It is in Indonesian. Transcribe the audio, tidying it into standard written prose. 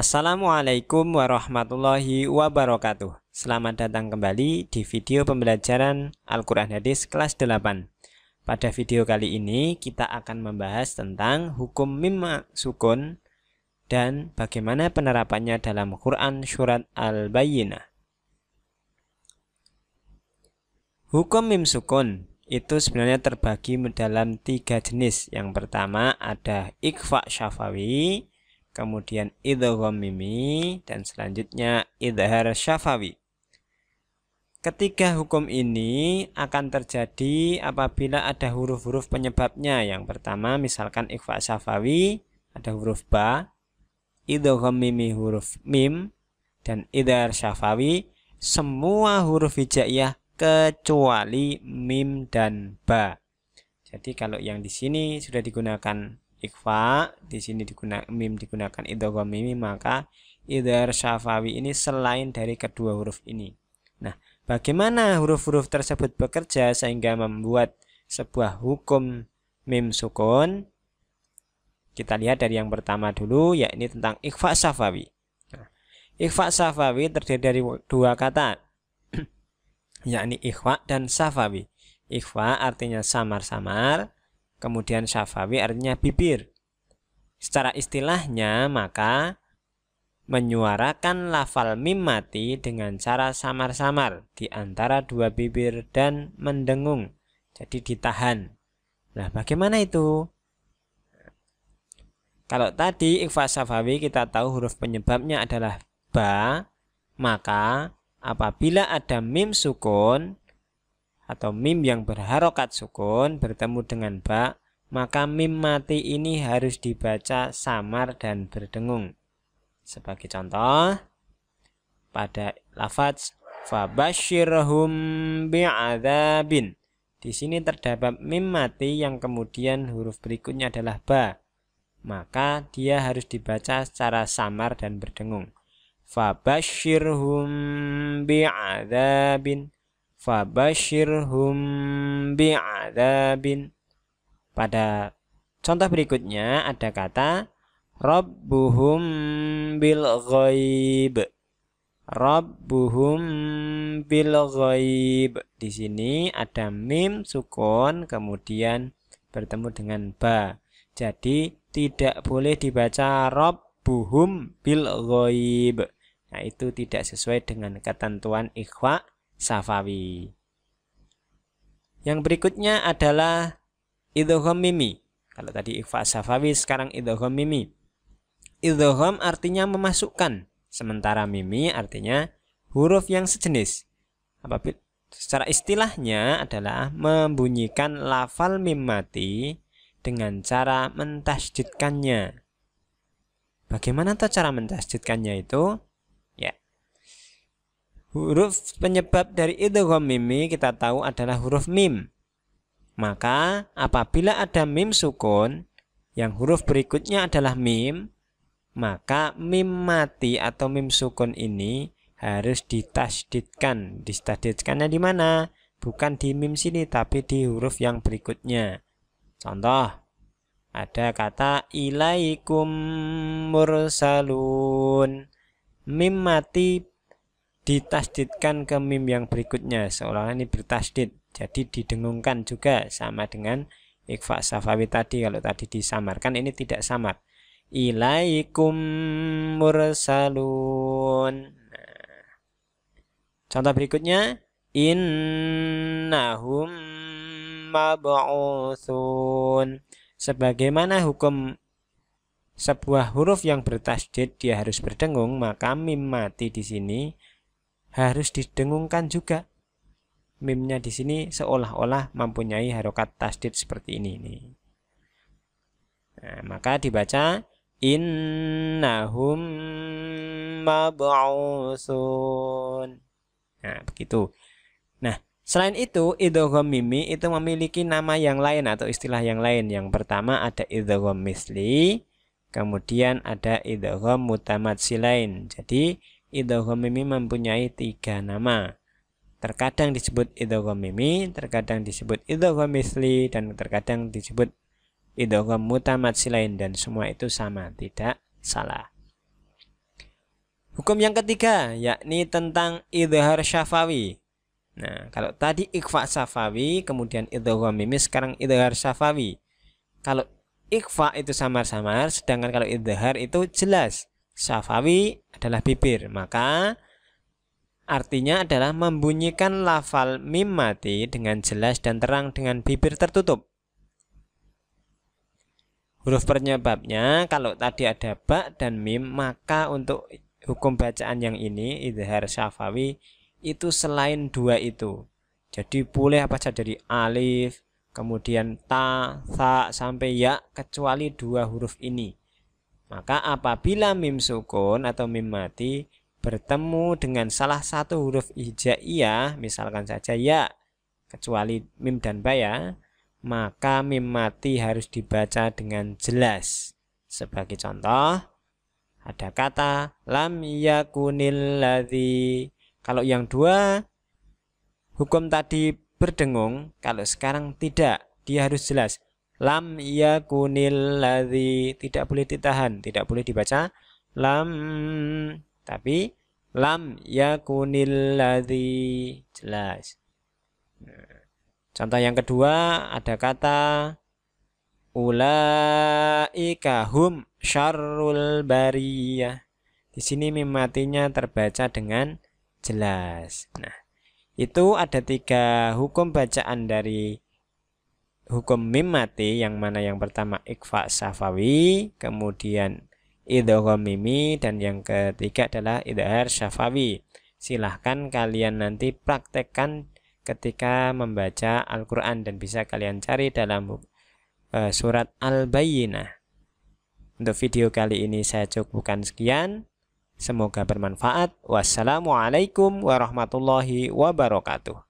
Assalamualaikum warahmatullahi wabarakatuh. Selamat datang kembali di video pembelajaran Al-Quran Hadis kelas 8. Pada video kali ini kita akan membahas tentang hukum mim sukun dan bagaimana penerapannya dalam Quran surat Al-Bayyinah. Hukum mim sukun itu sebenarnya terbagi dalam 3 jenis. Yang pertama ada ikhfa syafawi, kemudian idgham mimi, dan selanjutnya idhar syafawi. Ketiga hukum ini akan terjadi apabila ada huruf-huruf penyebabnya. Yang pertama misalkan ikhfa syafawi ada huruf ba, idgham mimi huruf mim, dan idhar syafawi semua huruf hijaiyah kecuali mim dan ba. Jadi kalau yang di sini sudah digunakan ikhfa, di sini mim digunakan idgham mimi, maka idhar syafawi ini selain dari kedua huruf ini. Nah, bagaimana huruf-huruf tersebut bekerja sehingga membuat sebuah hukum mim sukun? Kita lihat dari yang pertama dulu, yakni tentang ikhfa syafawi. Nah, ikhfa syafawi terdiri dari 2 kata, yakni ikhfa dan syafawi. Ikhfa artinya samar-samar, kemudian syafawi artinya bibir. Secara istilahnya maka menyuarakan lafal mim mati dengan cara samar-samar di antara 2 bibir dan mendengung. Jadi ditahan. Nah, bagaimana itu? Kalau tadi ikhfa syafawi kita tahu huruf penyebabnya adalah ba, maka apabila ada mim sukun atau mim yang berharokat sukun bertemu dengan ba, maka mim mati ini harus dibaca samar dan berdengung. Sebagai contoh, pada lafaz fabasyirhum bi'adzabin, di sini terdapat mim mati yang kemudian huruf berikutnya adalah ba, maka dia harus dibaca secara samar dan berdengung. Fabasyirhum bi'adzabin, fabasyirhum bi'adzabin. Pada contoh berikutnya ada kata rabbuhum bil ghaib. Rabbuhum bil ghaib. Di sini ada mim sukun kemudian bertemu dengan ba. Jadi tidak boleh dibaca rabbuhum bil ghaib. Nah, itu tidak sesuai dengan ketentuan ikhfa syafawi. Yang berikutnya adalah idgham mimi. Kalau tadi ikhfa syafawi, sekarang idgham mimi. Idgham artinya memasukkan, sementara mimi artinya huruf yang sejenis. Apabila secara istilahnya adalah membunyikan lafal mim mati dengan cara mentasydidkannya. Bagaimana tuh cara mentasydidkannya itu? Ya. Huruf penyebab dari idgham mimi kita tahu adalah huruf mim. Maka apabila ada mim sukun yang huruf berikutnya adalah mim, maka mim mati atau mim sukun ini harus ditasydidkan. Ditasydidkannya di mana? Bukan di mim sini tapi di huruf yang berikutnya. Contoh, ada kata ilaikum mursalun. Mim mati ditasydidkan ke mim yang berikutnya, seolah-olah ini bertasydid. Jadi didengungkan juga sama dengan ikhfa syafawi tadi. Kalau tadi disamarkan, ini tidak samar. Ilaikum mursalun. Nah, contoh berikutnya innahum mab'utsun. Sebagaimana hukum sebuah huruf yang bertasydid dia harus berdengung, maka mim mati di sini harus didengungkan juga. Mimnya di sini seolah-olah mempunyai harokat tasydid seperti ini. Nah, maka dibaca innahum mab'utsun. Nah, begitu. Nah, selain itu idgham mimi itu memiliki nama yang lain atau istilah yang lain. Yang pertama ada idgham misli, kemudian ada idgham mutamatsilain. Jadi idgham mimi mempunyai 3 nama. Terkadang disebut idgham mimi, terkadang disebut idgham misli, dan terkadang disebut idgham mutamatsilain, dan semua itu sama, tidak salah. Hukum yang ketiga yakni tentang idhar syafawi. Nah, kalau tadi ikhfa syafawi, kemudian idgham mimi, sekarang idhar syafawi. Kalau ikhfa itu samar-samar, sedangkan kalau idhar itu jelas. Syafawi adalah bibir, maka artinya adalah membunyikan lafal mim mati dengan jelas dan terang dengan bibir tertutup. Huruf penyebabnya kalau tadi ada ba dan mim, maka untuk hukum bacaan yang ini idhar syafawi itu selain dua itu. Jadi boleh apa saja dari alif, kemudian ta, tha sampai ya kecuali dua huruf ini. Maka apabila mim sukun atau mim mati bertemu dengan salah satu huruf hijaiyah, misalkan saja ya, kecuali mim dan ba ya, maka mim mati harus dibaca dengan jelas. Sebagai contoh, ada kata lam yakunil ladzi. Kalau yang dua hukum tadi berdengung, kalau sekarang tidak, dia harus jelas. Lam yakunil ladzi, tidak boleh ditahan, tidak boleh dibaca lam, tapi lam yakunil ladzi, jelas. Contoh yang kedua ada kata ulaika hum syarrul bariyah. Di sini mim matinya terbaca dengan jelas. Nah, itu ada tiga hukum bacaan dari hukum mim mati, yang mana yang pertama ikhfa syafawi, kemudian idgham mimi, dan yang ketiga adalah idhar syafawi. Silahkan kalian nanti praktekkan ketika membaca Al-Quran dan bisa kalian cari dalam surat Al-Bayyinah. Untuk video kali ini saya cukupkan sekian. Semoga bermanfaat. Wassalamualaikum warahmatullahi wabarakatuh.